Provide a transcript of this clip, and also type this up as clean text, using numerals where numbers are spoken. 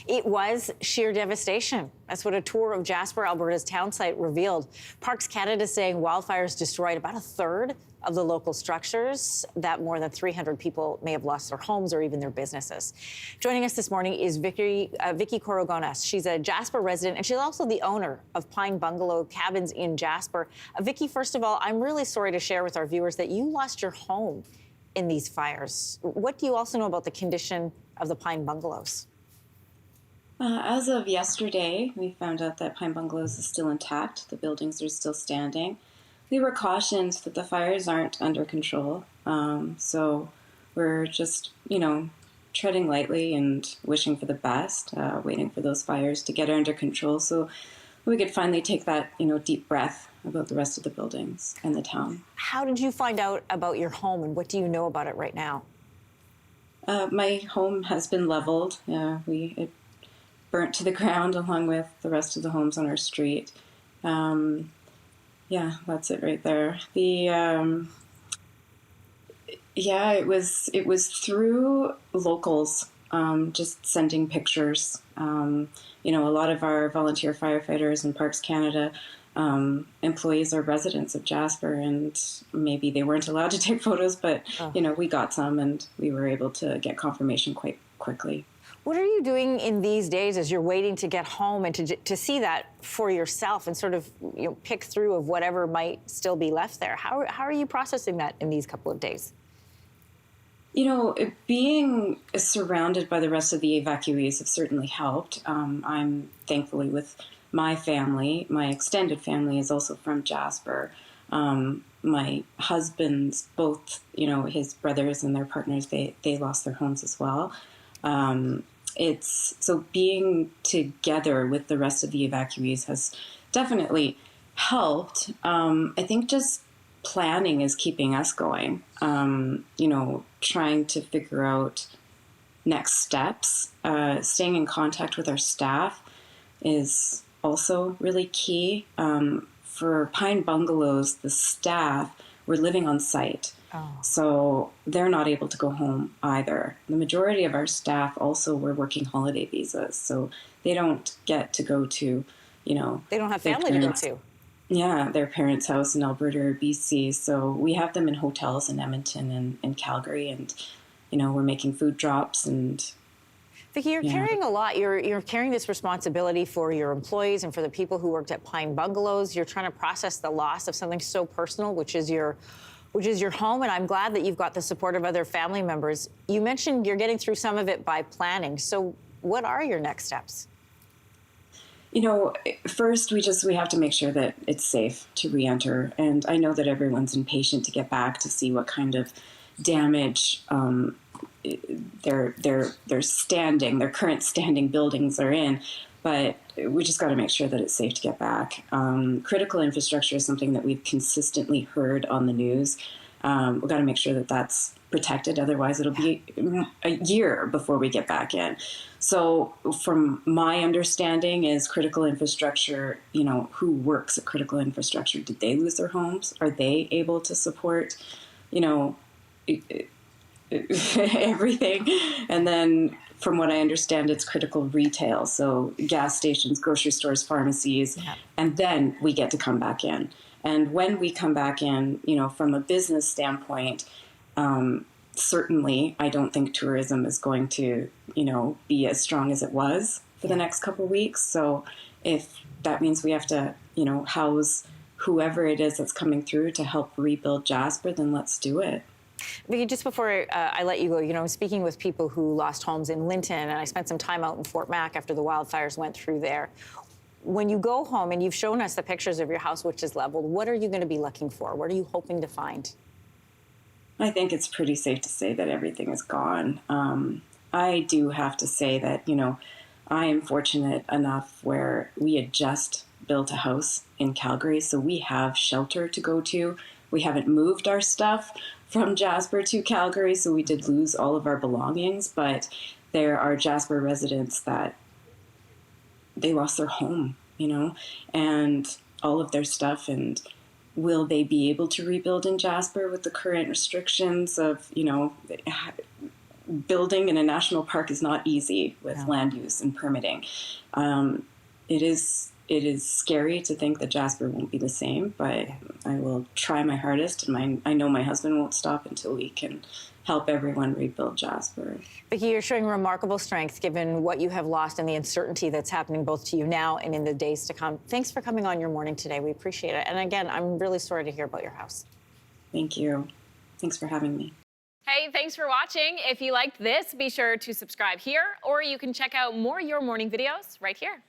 It was sheer devastation. That's what a tour of Jasper, Alberta's town site revealed. Parks Canada saying wildfires destroyed about a third of the local structures, that more than 300 people may have lost their homes or even their businesses. Joining us this morning is Vicki Korogonas. She's a Jasper resident, and she's also the owner of Pine Bungalow Cabins in Jasper. Vicki, first of all, I'm really sorry to share with our viewers that you lost your home in these fires. What do you also know about the condition of the Pine Bungalows? As of yesterday, we found out that Pine Bungalows is still intact. The buildings are still standing. We were cautioned that the fires aren't under control. So we're just, treading lightly and wishing for the best, waiting for those fires to get under control so we could finally take that, deep breath about the rest of the buildings and the town. How did you find out about your home, and what do you know about it right now? My home has been leveled. It burnt to the ground along with the rest of the homes on our street. Yeah, that's it right there. It was through locals, just sending pictures. A lot of our volunteer firefighters in Parks Canada employees are residents of Jasper, and maybe they weren't allowed to take photos, but we got some, and we were able to get confirmation quite quickly. What are you doing in these days as you're waiting to get home and to see that for yourself and sort of pick through of whatever might still be left there? How are you processing that in these couple of days? Being surrounded by the rest of the evacuees have certainly helped. I'm thankfully with my family. My extended family is also from Jasper. My husband's both, his brothers and their partners, they lost their homes as well. So being together with the rest of the evacuees has definitely helped. I think just planning is keeping us going, trying to figure out next steps. Staying in contact with our staff is also really key. For Pine Bungalows, the staff were living on site. Oh. So they're not able to go home either. The majority of our staff also were working holiday visas, so they don't get to go to, they don't have family to go to. Yeah, their parents' house in Alberta or BC. So we have them in hotels in Edmonton and Calgary, and, we're making food drops. And Vicki, you're carrying a lot. You're carrying this responsibility for your employees and for the people who worked at Pine Bungalows. You're trying to process the loss of something so personal, which is your home, and I'm glad that you've got the support of other family members. You mentioned you're getting through some of it by planning. So what are your next steps? First, we have to make sure that it's safe to re-enter. And I know that everyone's impatient to get back to see what kind of damage their current standing buildings are in. But we just got to make sure that it's safe to get back. Critical infrastructure is something that we've consistently heard on the news. We've got to make sure that that's protected. Otherwise, it'll be a year before we get back in. So from my understanding is critical infrastructure, who works at critical infrastructure? Did they lose their homes? Are they able to support, everything? And then from what I understand, it's critical retail. So gas stations, grocery stores, pharmacies, and then we get to come back in. And when we come back in, from a business standpoint, certainly I don't think tourism is going to, be as strong as it was for the next couple of weeks. So if that means we have to, house whoever it is that's coming through to help rebuild Jasper, then let's do it. Vicki, just before I let you go, I'm speaking with people who lost homes in Linton, and I spent some time out in Fort Mac after the wildfires went through there. When you go home, and you've shown us the pictures of your house, which is leveled, what are you going to be looking for? What are you hoping to find? I think it's pretty safe to say that everything is gone. I do have to say that, I am fortunate enough where we had just built a house in Calgary, so we have shelter to go to. We haven't moved our stuff from Jasper to Calgary, so we did lose all of our belongings, but there are Jasper residents that they lost their home, and all of their stuff. And will they be able to rebuild in Jasper with the current restrictions of, building in a national park is not easy with land use and permitting. It is scary to think that Jasper won't be the same, but I will try my hardest, and I know my husband won't stop until we can help everyone rebuild Jasper. Vicki, you're showing remarkable strength given what you have lost and the uncertainty that's happening both to you now and in the days to come. Thanks for coming on Your Morning today. We appreciate it. And again, I'm really sorry to hear about your house. Thank you. Thanks for having me. Hey, thanks for watching. If you liked this, be sure to subscribe here, or you can check out more Your Morning videos right here.